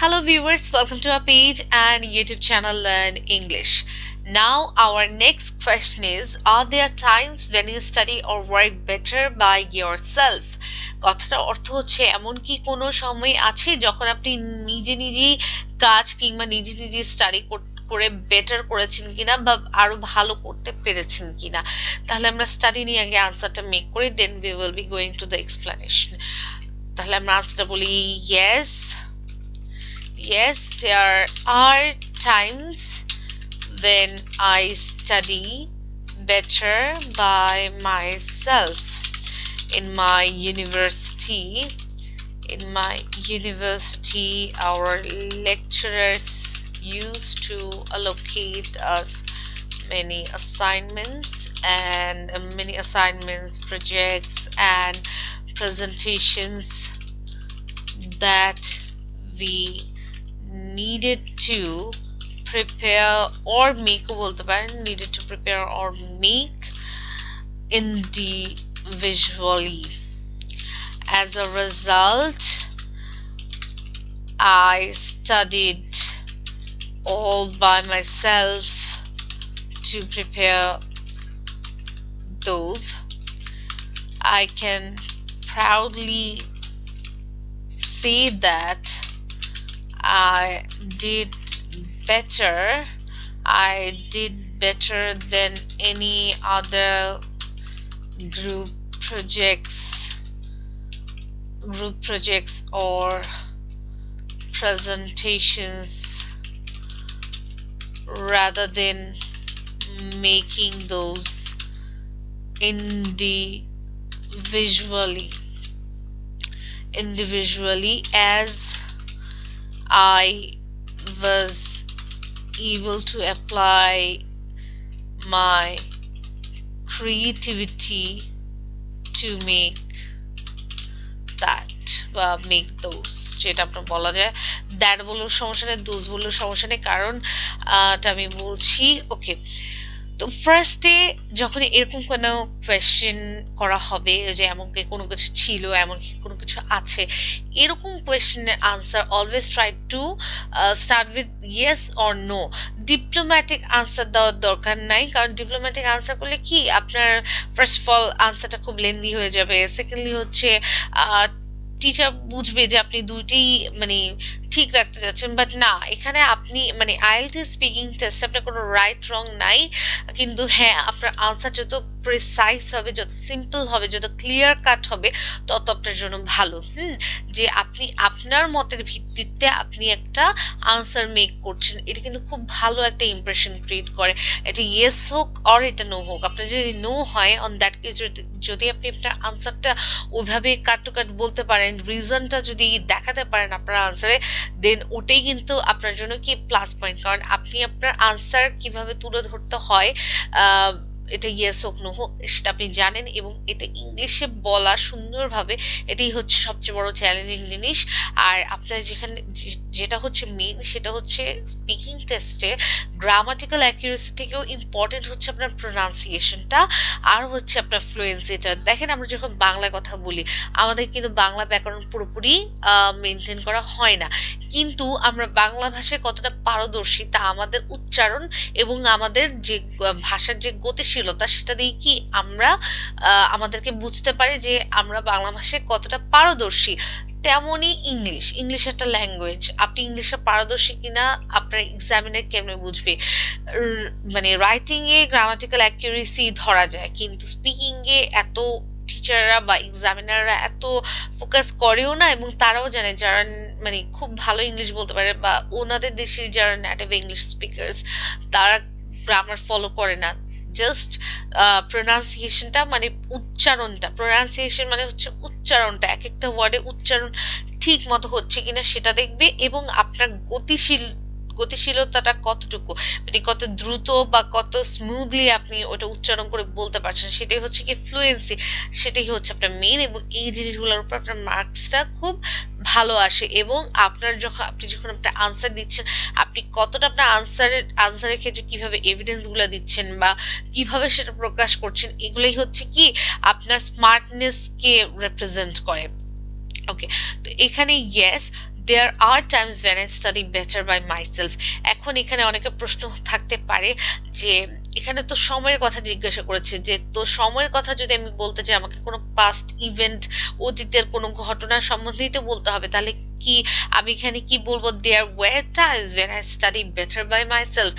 Hello viewers, welcome to our page and YouTube channel Learn English. Now our next question is, are there times when you study or work better by yourself? কথাটা অর্থ হচ্ছে এমন কি কোনো সময় আছে যখন আপনি নিজেই কাজ কিংবা নিজে স্টাডি করে বেটার করেছেন কিনা বা আরো ভালো করতে পেরেছেন কিনা। তাহলে আমরা স্টাডি নিয়ে আগে আনসারটা মেক করি, then we will be going to the explanation. তাহলে আমরা আনসারটা বলি yes. Yes, there are times when I study better by myself. In my university, our lecturers used to allocate us many assignments, projects, and presentations that we needed to prepare or make individually. As a result, I studied all by myself to prepare those. I can proudly say that I did better than any other group projects or presentations, rather than making those individually, as I was able to apply my creativity to make those. যেটা আপনার বলা যায় that বললেও সমস্যা নেই, those বললেও সমস্যা নেই, কারণ আমি বলছি ওকে। তো ফার্স্টে যখন এরকম কোনো কোয়েশ্চেন করা হবে যে এমন কি কোনো কিছু ছিল, এমন কি কোনো কিছু আছে, এরকম কোয়েশ্চেনের answer always try to start with yes or no. Diplomatic answer দেওয়ার দরকার নাই, কারণ ডিপ্লোম্যাটিক আনসার করলে কি আপনার ফার্স্ট অফ অল আনসারটা খুব লেন্দি হয়ে যাবে, সেকেন্ডলি হচ্ছে টিচার বুঝবে যে আপনি দুইটাই ঠিক রাখতে যাচ্ছেন। বাট না, এখানে আপনি IELTS স্পিকিং টেস্ট আপনার কোনো রাইট রং নাই, কিন্তু হ্যাঁ আপনার আনসার যত প্রিসাইজ হবে, যত সিম্পল হবে, যত ক্লিয়ার কাট হবে, তত আপনার জন্য ভালো। যে আপনি আপনার মতের ভিত্তিতে আপনি একটা আনসার মেক করছেন, এটা কিন্তু খুব ভালো একটা ইমপ্রেশন ক্রিয়েট করে। এটা ইয়েস হোক আর এটা নো হোক, আপনার যদি নো হয় অন দ্যাট কেস যদি আপনি আপনার আনসারটা ওইভাবে কাট টু কাট বলতে পারেন, রিজনটা যদি দেখাতে পারেন আপনার আনসারে, দেন ওটাই কিন্তু আপনার জন্য কি প্লাস পয়েন্ট, কারণ আপনি আপনার আনসার কিভাবে তুলে ধরতে হয়, এটা ইয়েস হোক নো হোক সেটা আপনি জানেন, এবং এটা ইংলিশে বলা সুন্দরভাবে, এটাই হচ্ছে সবচেয়ে বড় চ্যালেঞ্জিং জিনিস। আর আপনার যেটা হচ্ছে মেইন, সেটা হচ্ছে স্পিকিং টেস্টে গ্রামাটিক্যাল অ্যাকিউরেসি থেকেও ইম্পর্টেন্ট হচ্ছে আপনার প্রোনাউন্সিয়েশনটা, আর হচ্ছে আপনার ফ্লুয়েন্সিটা। দেখেন আমরা যখন বাংলায় কথা বলি, আমাদের কিন্তু বাংলা ব্যাকরণ পুরোপুরি মেনটেন করা হয় না, কিন্তু আমরা বাংলা ভাষায় কতটা পারদর্শী তা আমাদের উচ্চারণ এবং আমাদের যে ভাষার যে গতিশীলতা, সেটা দিয়ে কি আমরা আমাদেরকে বুঝতে পারি যে আমরা বাংলা ভাষায় কতটা পারদর্শী। তেমনই ইংলিশ একটা ল্যাঙ্গুয়েজ, আপনি ইংলিশে পারদর্শী কিনা আপনার এক্সামিনার কেমনে বুঝবে? রাইটিং এ গ্রামাটিক্যাল অ্যাকিউরেসি ধরা যায়, কিন্তু স্পিকিং এ এত টিচাররা বা এক্সামিনাররা এত ফোকাস করেও না, এবং তারাও জানে যারা খুব ভালো ইংলিশ বলতে পারে বা ওনাদের দেশের যারা নেটিভ ইংলিশ স্পিকার্স, তারা গ্রামার ফলো করে না, জাস্ট প্রোনাউন্সিয়েশনটা প্রোনাউন্সিয়েশন হচ্ছে উচ্চারণটা, এক একটা ওয়ার্ডে উচ্চারণ ঠিক মতো হচ্ছে কিনা সেটা দেখবে, এবং আপনার গতিশীলতাটা কতটুকু, কত দ্রুত বা কত স্মুথলি আপনি ওটা উচ্চারণ করে বলতে পারছেন, সেটাই হচ্ছে কি ফ্লুয়েন্সি, সেটাই হচ্ছে আপনার মেইন, এবং এই জিনিসগুলোর উপর আপনার মার্কসটা খুব ভালো আসে। এবং আপনি যখন আপনার আনসার দিচ্ছেন, আপনি কতটা আপনার আনসারের ক্ষেত্রে কিভাবে এভিডেন্সগুলো দিচ্ছেন বা কিভাবে সেটা প্রকাশ করছেন, এগুলোই হচ্ছে কি আপনার স্মার্টনেসকে রিপ্রেজেন্ট করে। ওকে, তো এখানে yes, there are times when I study better by myself. এখন এখানে অনেকের প্রশ্ন থাকতে পারে যে এখানে তো সময়ের কথা জিজ্ঞাসা করেছে, যে তো সময়ের কথা যদি আমি বলতে চাই আমাকে কোনো পাস্ট ইভেন্ট, অতীতের কোনো ঘটনার সম্বন্ধেই তো বলতে হবে, তাহলে কি আমি এখানে কি বলবো, there were times when I study better by myself.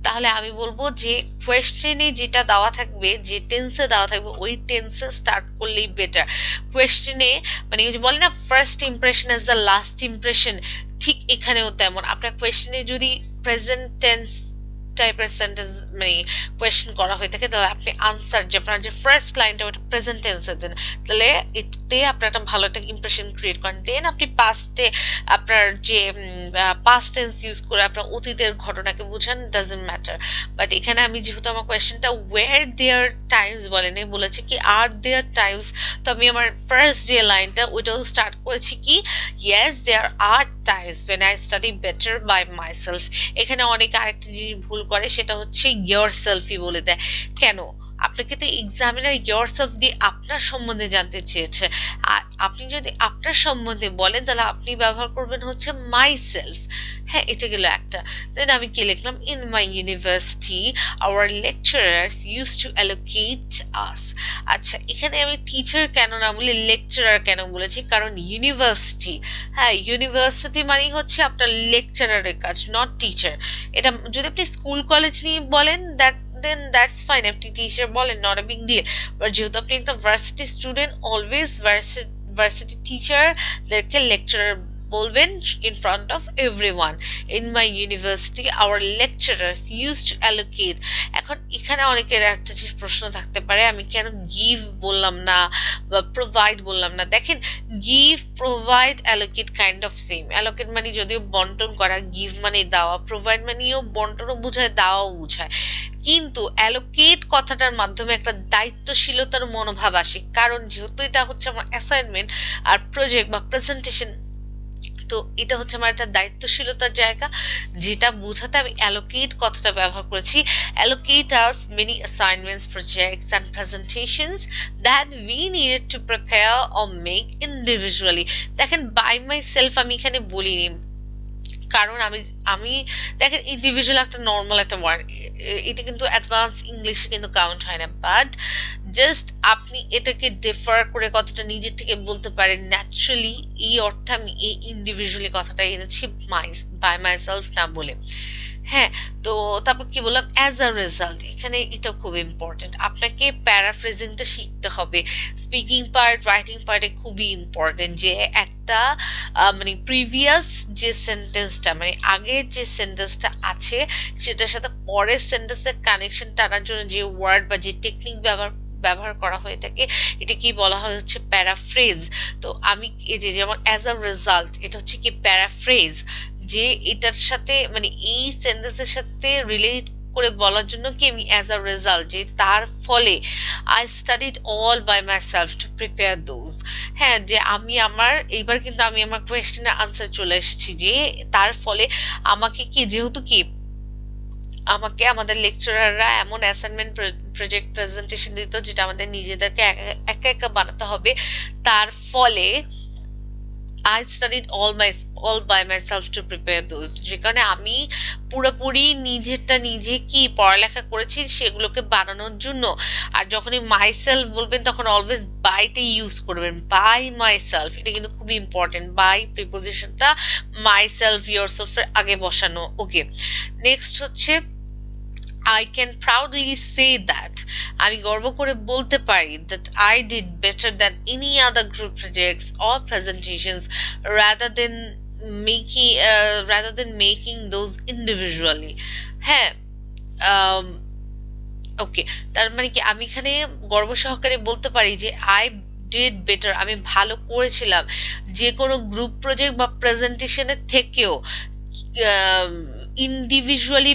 তাহলে আমি বলবো যে কোয়েশ্চেনে যেটা দেওয়া থাকবে, যে টেন্সে দেওয়া থাকবে ওই টেন্সে স্টার্ট করলেই বেটার। কোয়েশ্চেনে মানে ওই যে বলে না first impression is the last impression, ঠিক এখানেও তেমন। আপনার কোয়েশ্চেনে যদি প্রেজেন্ট টেন্স টাইপের সেন্টেন্স মানে কোয়েশ্চেন করা হয়ে থাকে, তাহলে আপনি আনসার যে আপনার যে ফার্স্ট লাইনটা ওটা প্রেজেন্ট টেন্সে দেন, তাহলে এতে আপনার একটা ভালো একটা ইমপ্রেশন ক্রিয়েট করেন। দেন আপনি পাস্টে আপনার যে পাস্ট টেন্স ইউজ করে আপনার অতীতের ঘটনাকে বোঝান, ডাজন্ট ম্যাটার। বাট এখানে আমি যেহেতু আমার কোয়েশ্চেনটা ওয়্যার দেয়ার টাইমস বলেনি, বলেছে কি আর দেয়ার টাইমস, তো আমি আমার ফার্স্ট যে লাইনটা ওইটাও স্টার্ট করেছি কি yes there are times when I study better by myself। এখানে অনেকে আরেকটা জিনিস ভুল করে, সেটা হচ্ছে ইয়োর সেলফই বলে দেয়। কেন? আপনাকে তো এক্সামিনার ইয়োর সেলফ দিয়ে আপনার সম্বন্ধে জানতে চেয়েছে, আর আপনি যদি আপনার সম্বন্ধে বলেন তাহলে আপনি ব্যবহার করবেন হচ্ছে মাই সেলফ। হ্যাঁ, এটা গেল একটা। দেন আমি কি লিখলাম, in my university our lecturers use to allocate us. আচ্ছা, এখানে আমি টিচার কেন না বলে লেকচারার কেন বলেছি, কারণ ইউনিভার্সিটি, হ্যাঁ ইউনিভার্সিটি মানেই হচ্ছে আপনার লেকচারারের কাজ, নট টিচার। এটা যদি আপনি স্কুল কলেজ নিয়ে বলেন দেন দ্যাটস ফাইন, আপনি টিচার বলেন, not a big deal. But যেহেতু আপনি একটা ভার্সিটি স্টুডেন্ট, অলওয়েজ ভার্সিটি টিচারদেরকে লেকচারার বলবেন in front of everyone. In my university our lecturers use to allocate. এখন এখানে অনেকের একটা প্রশ্ন থাকতে পারে, আমি কেন গিভ বললাম না বা প্রোভাইড বললাম না। দেখেন, give, provide, allocate kind of same. Allocate মানে যদিও বন্টন করা, গিভ মানে দেওয়া, প্রোভাইড মানেও বন্টনও বোঝায়, দেওয়াও বোঝায়। কিন্তু অ্যালোকেট কথাটার মাধ্যমে একটা দায়িত্বশীলতার মনোভাব আসে, কারণ যেহেতু এটা হচ্ছে আমার অ্যাসাইনমেন্ট আর প্রজেক্ট বা প্রেজেন্টেশন, তো এটা হচ্ছে আমার একটা দায়িত্বশীলতার জায়গা, যেটা বোঝাতে আমি অ্যালোকেট কথাটা ব্যবহার করেছি। Allocate us many assignments, projects and presentations that we needed to prepare or make individually. দেখেন, বাই মাই সেলফ আমি এখানে বলিনি, কারণ আমি আমি দেখেন ইন্ডিভিজুয়াল একটা নর্মাল একটা ওয়ার্ড, এটা কিন্তু অ্যাডভান্স ইংলিশে কিন্তু কাউন্ট হয় না। বাট জাস্ট আপনি এটাকে ডিফার করে কথাটা নিজের থেকে বলতে পারেন ন্যাচারালি, এই অর্থে আমি এই ইন্ডিভিজুয়ালি কথাটা এনেছি, বাই মাই সেলফ না বলে। হ্যাঁ, তো তারপর কি বললাম, অ্যাজ আ রেজাল্ট, এখানে এটা খুব ইম্পর্টেন্ট, আপনাকে প্যারাফ্রেজিংটা শিখতে হবে। স্পিকিং পার্ট, রাইটিং পার্টে খুবই ইম্পর্টেন্ট যে একটা মানে প্রিভিয়াস যে সেন্টেন্সটা মানে আগের যে সেন্টেন্সটা আছে সেটার সাথে পরের সেন্টেন্সের কানেকশন টানার জন্য যে ওয়ার্ড বা যে টেকনিক ব্যবহার করা হয়ে থাকে, এটা কি বলা হয় হচ্ছে প্যারাফ্রেজ। তো আমি এই যে যেমন অ্যাজ আ রেজাল্ট, এটা হচ্ছে কি প্যারাফ্রেজ, যে এটার সাথে মানে এই সেন্টেন্সের সাথে রিলেট করে বলার জন্য কি আমি অ্যাজ আ রেজাল্ট, যে তার ফলে I studied all by myself to prepare those. হ্যাঁ, যে আমি আমার এইবার কিন্তু আমি আমার কোয়েশ্চেনের আনসার চলে এসেছি, যে তার ফলে আমাকে কি যেহেতু কি আমাকে আমাদের লেকচারাররা এমন অ্যাসাইনমেন্ট, প্রজেক্ট, প্রেজেন্টেশন দিত যেটা আমাদের নিজেদেরকে একা একা বানাতে হবে, তার ফলে I studied all by myself to prepare those. যে কারণে আমি পুরোপুরি নিজেরটা নিজে কি পড়ালেখা করেছি সেগুলোকে বানানোর জন্য। আর যখনই মাই সেলফ বলবেন তখন অলওয়েজ বাইতে ইউজ করবেন, বাই মাই সেলফ, এটা কিন্তু খুবই ইম্পর্টেন্ট। বাই প্রিপোজিশনটা মাই সেলফ, ইয়োর সেলফের আগে বসানো। ওকে, নেক্সট হচ্ছে I can proudly say that, আমি গর্ব করে বলতে পারি that I did better than any other group projects or presentations rather than making those individually। হ্যাঁ, ওকে, তার মানে কি আমি এখানে গর্ব সহকারে বলতে পারি যে আই ডিড বেটার, আমি ভালো করেছিলাম যে কোনো গ্রুপ প্রজেক্ট বা প্রেজেন্টেশনের থেকেও। ইন্ডিভিজুয়ালি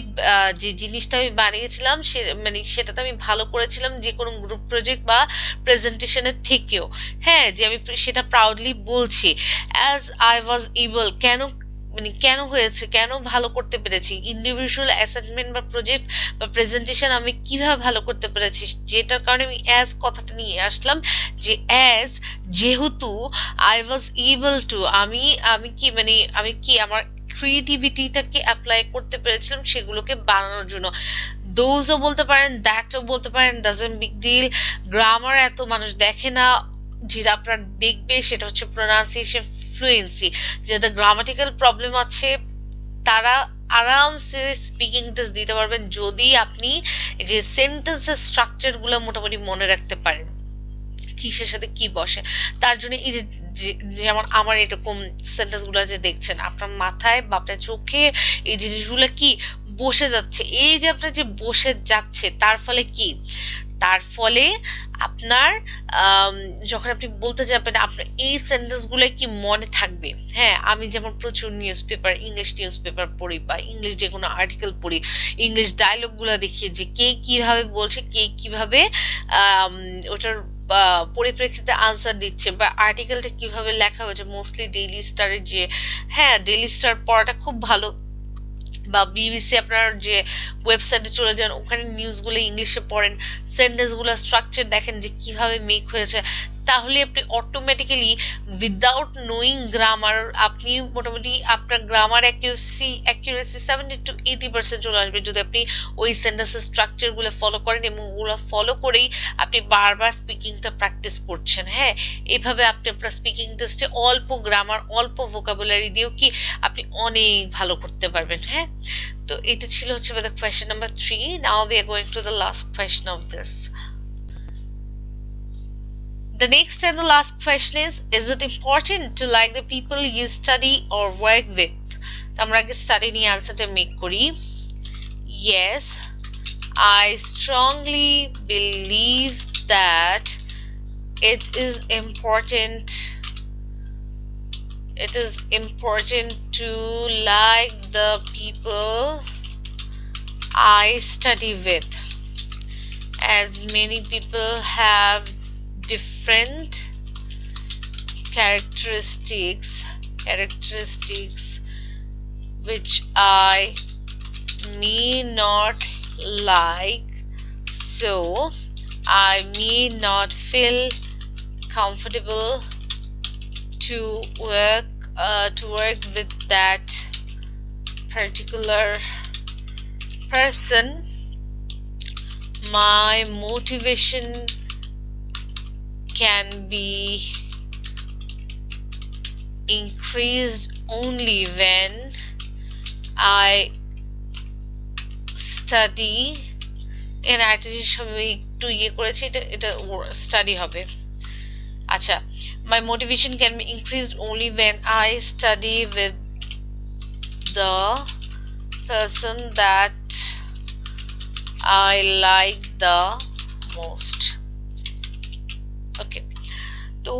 যে জিনিসটা আমি বানিয়েছিলাম সে মানে সেটাতে আমি ভালো করেছিলাম যে কোনো গ্রুপ প্রজেক্ট বা প্রেজেন্টেশনের থেকেও। হ্যাঁ, যে আমি সেটা প্রাউডলি বলছি। অ্যাজ আই ওয়াজ এবল, কেন মানে কেন হয়েছে, কেন ভালো করতে পেরেছি, ইন্ডিভিজুয়াল অ্যাসাইনমেন্ট বা প্রজেক্ট বা প্রেজেন্টেশন আমি কিভাবে ভালো করতে পেরেছি, যেটার কারণে আমি অ্যাজ কথাটা নিয়ে আসলাম, যে অ্যাজ যেহেতু আই ওয়াজ এবল টু, আমি আমি কি মানে আমি কি আমার ক্রিয়েটিভিটিটাকে অ্যাপ্লাই করতে পেরেছিলাম সেগুলোকে বানানোর জন্য। দোজও বলতে পারেন, দ্যাটও বলতে পারেন, ডাজেন্ট বিগ ডিল। গ্রামার এত মানুষ দেখে না, যেটা আপনার দেখবে সেটা হচ্ছে প্রোনাউন্সিয়েশন ফ্লুয়েন্সি। যাদের গ্রামাটিক্যাল প্রবলেম আছে তারা আরামসে স্পিকিং টেস্ট দিতে পারবেন যদি আপনি এই যে সেন্টেন্সের স্ট্রাকচারগুলো মোটামুটি মনে রাখতে পারেন, কিসের সাথে কি বসে। তার জন্য এই যে যেমন আমার এরকম সেন্টেন্সগুলো যে দেখছেন আপনার মাথায় বা আপনার চোখে এই জিনিসগুলো কি বসে যাচ্ছে, এই যে আপনার যে বসে যাচ্ছে তার ফলে কি, তার ফলে আপনার যখন আপনি বলতে যাবেন আপনার এই সেন্টেন্সগুলো কি মনে থাকবে। হ্যাঁ, আমি যেমন প্রচুর news paper, English news paper পড়ি বা ইংলিশ যে কোনো আর্টিকেল পড়ি, ইংলিশ ডায়লগগুলো দেখি যে কে কিভাবে বলছে, কে কিভাবে ওটার পরিপ্রেক্ষিতে আনসার দিচ্ছে, বা আর্টিকেলটা কিভাবে লেখা হয়েছে। মোস্টলি ডেইলি স্টারের যে, হ্যাঁ ডেইলি স্টার পড়াটা খুব ভালো, বা বিবিসি আপনার যে ওয়েবসাইটে চলে যান ওখানে নিউজগুলো ইংলিশে পড়েন, সেন্টেন্সগুলো স্ট্রাকচার দেখেন যে কিভাবে মেক হয়েছে, তাহলে আপনি অটোমেটিক্যালি উইদাউট নোয়িং গ্রামার আপনি মোটামুটি আপনার গ্রামার অ্যাকিউরেসি 70 to 80% চলে আসবে যদি আপনি ওই সেন্টেন্সের স্ট্রাকচারগুলো ফলো করেন, এবং ওগুলো ফলো করেই আপনি বারবার স্পিকিংটা প্র্যাকটিস করছেন। হ্যাঁ, এভাবে আপনি আপনার স্পিকিং টেস্টে অল্প গ্রামার, অল্প ভোকাবুলারি দিয়েও কি আপনি অনেক ভালো করতে পারবেন। হ্যাঁ, তো এটা ছিল হচ্ছে the question number 3. Now we are going to the last question of this. The next and the last question is it important to like the people you study or work with? তো আমরা আগে study নিয়ে আনসারটা make করি। Yes, I strongly believe that it is important to like the people I study with, as many people have different characteristics which I may not like, so I may not feel comfortable to work with that particular person. My motivation can be increased only when I study, এখানে আরেকটা জিনিস আমি একটু করেছি, এটা study হবে। আচ্ছা, my motivation can be increased only when I study with the person that I like the most. ওকে, তো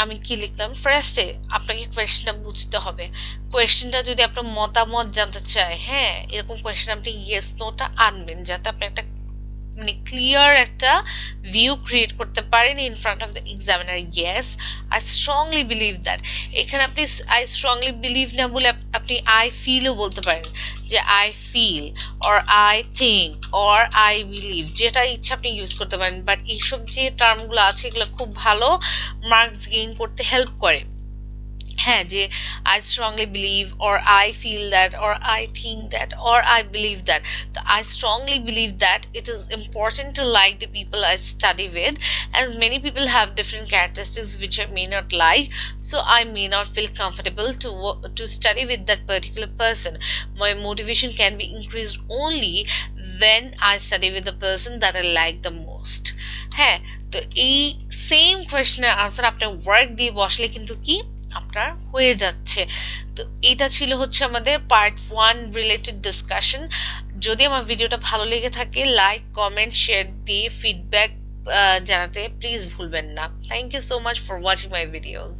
আমি কি লিখলাম, ফার্স্টে আপনাকে কোয়েশ্চেনটা বুঝতে হবে। কোয়েশ্চেনটা যদি আপনার মতামত জানতে চায়, হ্যাঁ এরকম কোয়েশ্চেন আপনি ইয়েস নোটা আনবেন যাতে আপনি একটা মানে ক্লিয়ার একটা ভিউ ক্রিয়েট করতে পারেন in front of the examiner. Yes, I strongly believe that, এখানে আপনি আই স্ট্রংলি বিলিভ না বলে আপনি আই ফিলও বলতে পারেন, যে I feel or I think or I believe, যেটা ইচ্ছা আপনি ইউজ করতে পারেন। বাট এইসব যে টার্মগুলো আছে এগুলো খুব ভালো মার্কস গেইন করতে হেল্প করে। হ্যাঁ, যে I strongly believe or I feel that or I think that or I believe that. তো I strongly believe that it is important to like the people I study with, as many people have different characteristics which I may not like, so I may not feel comfortable to study with that particular person. My motivation can be increased only when I study with the person that I like the most. হ্যাঁ, তো এই same কোয়েশ্চেনের answer আপনার work দিয়ে বসলে কিন্তু কি আপনার হয়ে যাচ্ছে। তো এটা ছিল হচ্ছে আমাদের পার্ট 1 রিলেটেড ডিসকাশন। যদি আমার ভিডিওটা ভালো লেগে থাকে লাইক, কমেন্ট, শেয়ার দিয়ে ফিডব্যাক জানাতে প্লিজ ভুলবেন না। Thank you so much for watching my videos.